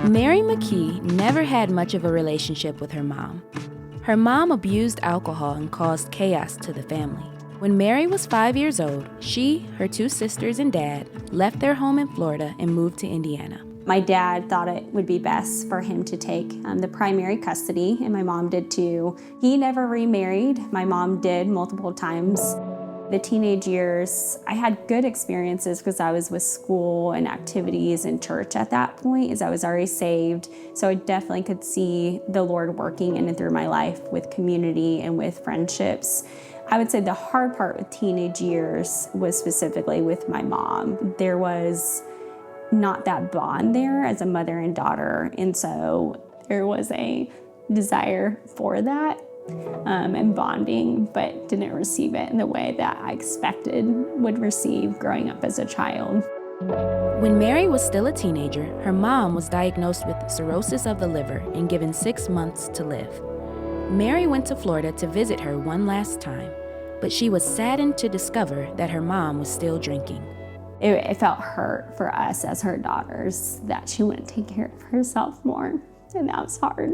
Mary McKee never had much of a relationship with her mom. Her mom abused alcohol and caused chaos to the family. When Mary was 5 years old, she, her 2 sisters, and dad left their home in Florida and moved to Indiana. My dad thought it would be best for him to take the primary custody, and my mom did too. He never remarried. My mom did multiple times. The teenage years, I had good experiences because I was with school and activities and church at that point, as I was already saved. So I definitely could see the Lord working in and through my life with community and with friendships. I would say the hard part with teenage years was specifically with my mom. There was not that bond there as a mother and daughter, and so there was a desire for that and bonding, but didn't receive it in the way that I expected would receive growing up as a child. When Mary was still a teenager, her mom was diagnosed with cirrhosis of the liver and given 6 months to live. Mary went to Florida to visit her one last time, but she was saddened to discover that her mom was still drinking. It felt hurt for us as her daughters that she wouldn't take care of herself more, and that was hard.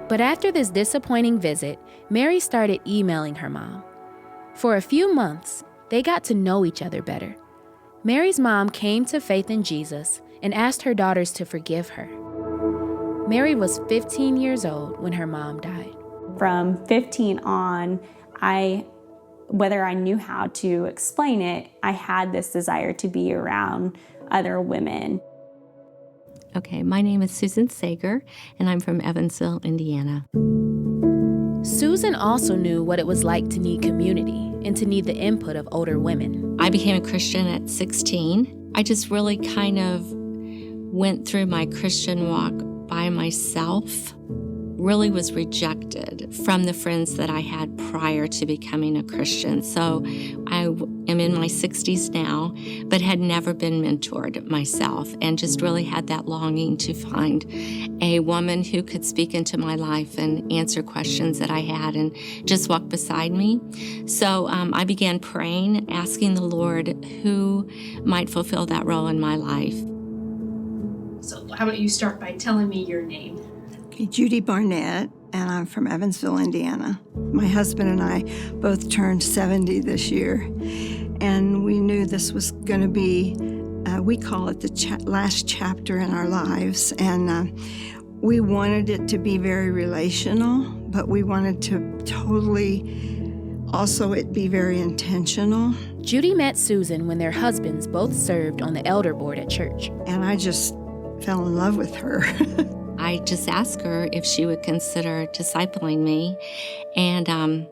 But after this disappointing visit, Mary started emailing her mom. For a few months, they got to know each other better. Mary's mom came to faith in Jesus and asked her daughters to forgive her. Mary was 15 years old when her mom died. From 15 on, whether I knew how to explain it, I had this desire to be around other women. Okay, my name is Susan Sager, and I'm from Evansville, Indiana. Susan also knew what it was like to need community and to need the input of older women. I became a Christian at 16. I just really kind of went through my Christian walk by myself. Really was rejected from the friends that I had prior to becoming a Christian. So I am in my 60s now, but had never been mentored myself, and just really had that longing to find a woman who could speak into my life and answer questions that I had and just walk beside me. So I began praying, asking the Lord who might fulfill that role in my life. So how about you start by telling me your name? Judy Barnett, and I'm from Evansville, Indiana. My husband and I both turned 70 this year, and we knew this was going to be, we call it the last chapter in our lives, and we wanted it to be very relational, but we wanted to totally also it be very intentional. Judy met Susan when their husbands both served on the elder board at church. And I just fell in love with her. I just asked her if she would consider discipling me, and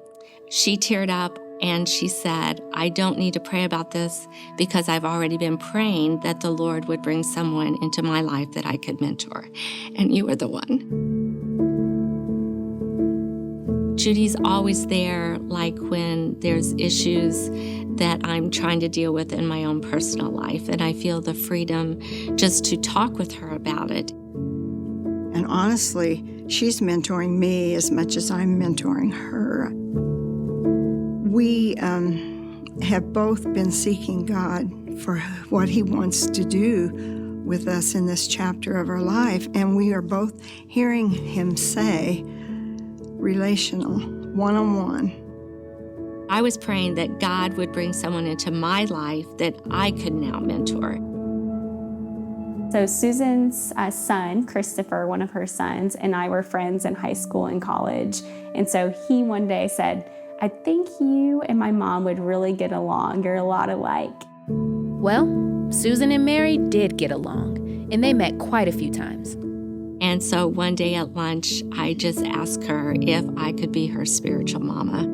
she teared up and she said, I don't need to pray about this because I've already been praying that the Lord would bring someone into my life that I could mentor, and you were the one. Judy's always there, like when there's issues that I'm trying to deal with in my own personal life, and I feel the freedom just to talk with her about it. And honestly, she's mentoring me as much as I'm mentoring her. We have both been seeking God for what He wants to do with us in this chapter of our life, and we are both hearing Him say, relational, one-on-one. I was praying that God would bring someone into my life that I could now mentor. So Susan's son, Christopher, one of her sons, and I were friends in high school and college. And so he one day said, I think you and my mom would really get along. You're a lot alike. Well, Susan and Mary did get along, and they met quite a few times. And so one day at lunch, I just asked her if I could be her spiritual mama.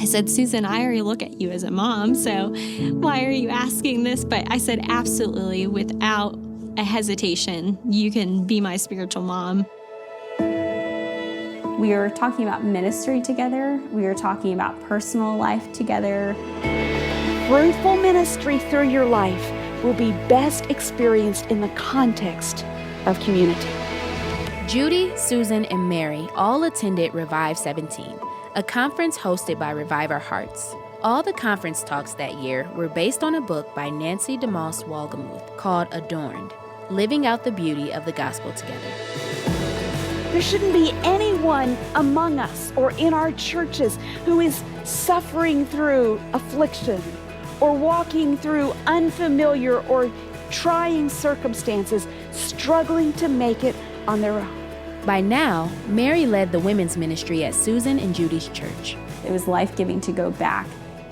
I said, Susan, I already look at you as a mom, so why are you asking this? But I said, absolutely, without a hesitation, you can be my spiritual mom. We were talking about ministry together. We were talking about personal life together. Fruitful ministry through your life will be best experienced in the context of community. Judy, Susan, and Mary all attended Revive 17, a conference hosted by Revive Our Hearts. All the conference talks that year were based on a book by Nancy DeMoss Wolgemuth called Adorned. living out the beauty of the gospel together. There shouldn't be anyone among us or in our churches who is suffering through affliction or walking through unfamiliar or trying circumstances, struggling to make it on their own. By now, Mary led the women's ministry at Susan and Judy's church. It was life-giving to go back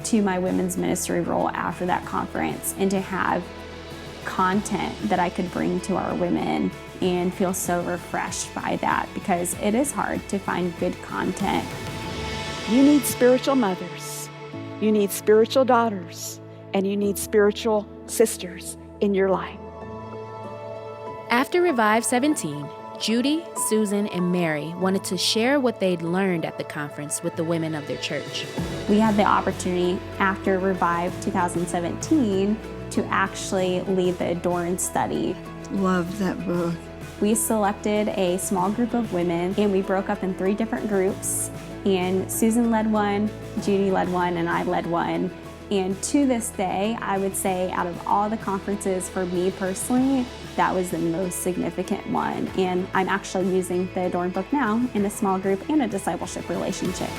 to my women's ministry role after that conference and to have content that I could bring to our women and feel so refreshed by that, because it is hard to find good content. You need spiritual mothers, you need spiritual daughters, and you need spiritual sisters in your life. After Revive 17, Judy, Susan, and Mary wanted to share what they'd learned at the conference with the women of their church. We had the opportunity after Revive 2017 to actually lead the Adorned study. Love that book. We selected a small group of women and we broke up in 3 different groups, and Susan led one, Judy led one, and I led one. And to this day, I would say out of all the conferences for me personally, that was the most significant one. And I'm actually using the Adorned book now in a small group and a discipleship relationship.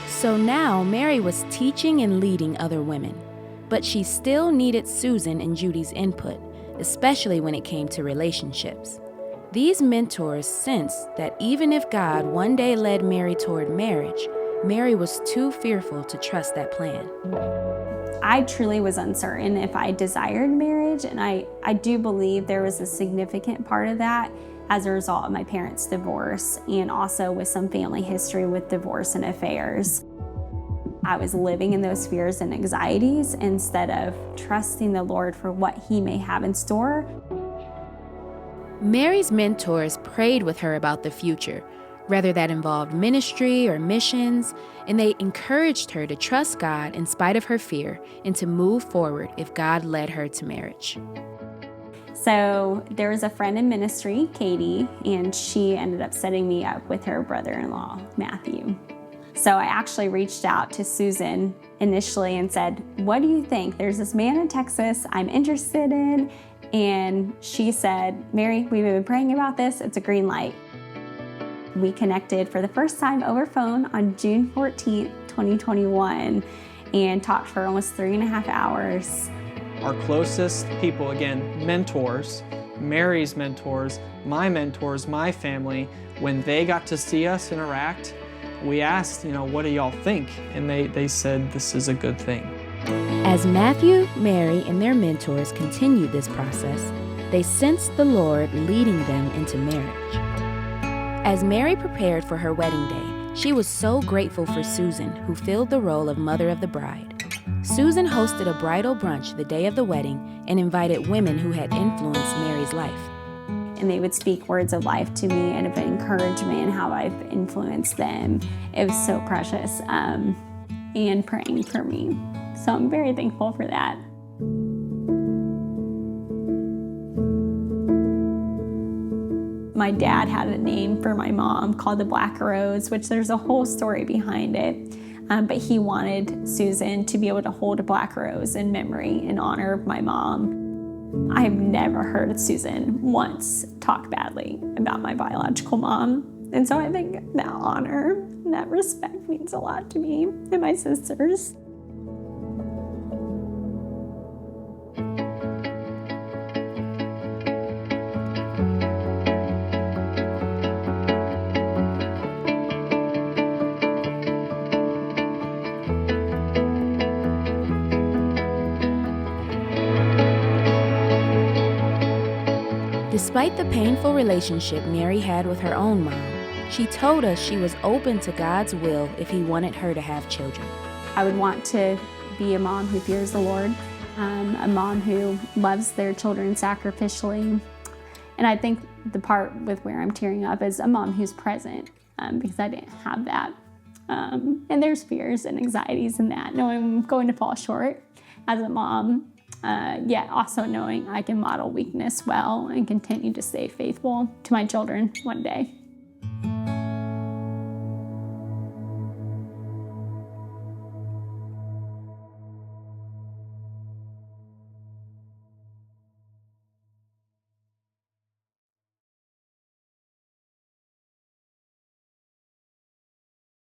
So now Mary was teaching and leading other women, but she still needed Susan and Judy's input, especially when it came to relationships. These mentors sensed that even if God one day led Mary toward marriage, Mary was too fearful to trust that plan. I truly was uncertain if I desired marriage, and I do believe there was a significant part of that as a result of my parents' divorce and also with some family history with divorce and affairs. I was living in those fears and anxieties instead of trusting the Lord for what He may have in store. Mary's mentors prayed with her about the future, whether that involved ministry or missions, and they encouraged her to trust God in spite of her fear and to move forward if God led her to marriage. So there was a friend in ministry, Katie, and she ended up setting me up with her brother-in-law, Matthew. So I actually reached out to Susan initially and said, "What do you think? There's this man in Texas I'm interested in." And she said, "Mary, we've been praying about this. It's a green light." We connected for the first time over phone on June 14th, 2021, and talked for almost 3.5 hours. Our closest people, again, mentors, Mary's mentors, my family, when they got to see us interact, we asked, what do y'all think? And they said, this is a good thing. As Matthew, Mary, and their mentors continued this process, they sensed the Lord leading them into marriage. As Mary prepared for her wedding day, she was so grateful for Susan, who filled the role of mother of the bride. Susan hosted a bridal brunch the day of the wedding and invited women who had influenced Mary's life. And they would speak words of life to me and of encouragement and how I've influenced them. It was so precious, and praying for me. So I'm very thankful for that. My dad had a name for my mom called the Black Rose, which there's a whole story behind it. But he wanted Susan to be able to hold a black rose in memory in honor of my mom. I've never heard Susan once talk badly about my biological mom. And so I think that honor and that respect means a lot to me and my sisters. Despite the painful relationship Mary had with her own mom, she told us she was open to God's will if He wanted her to have children. I would want to be a mom who fears the Lord, a mom who loves their children sacrificially. And I think the part with where I'm tearing up is a mom who's present, because I didn't have that. And there's fears and anxieties in that, knowing I'm going to fall short as a mom. Yet also knowing I can model weakness well and continue to stay faithful to my children one day.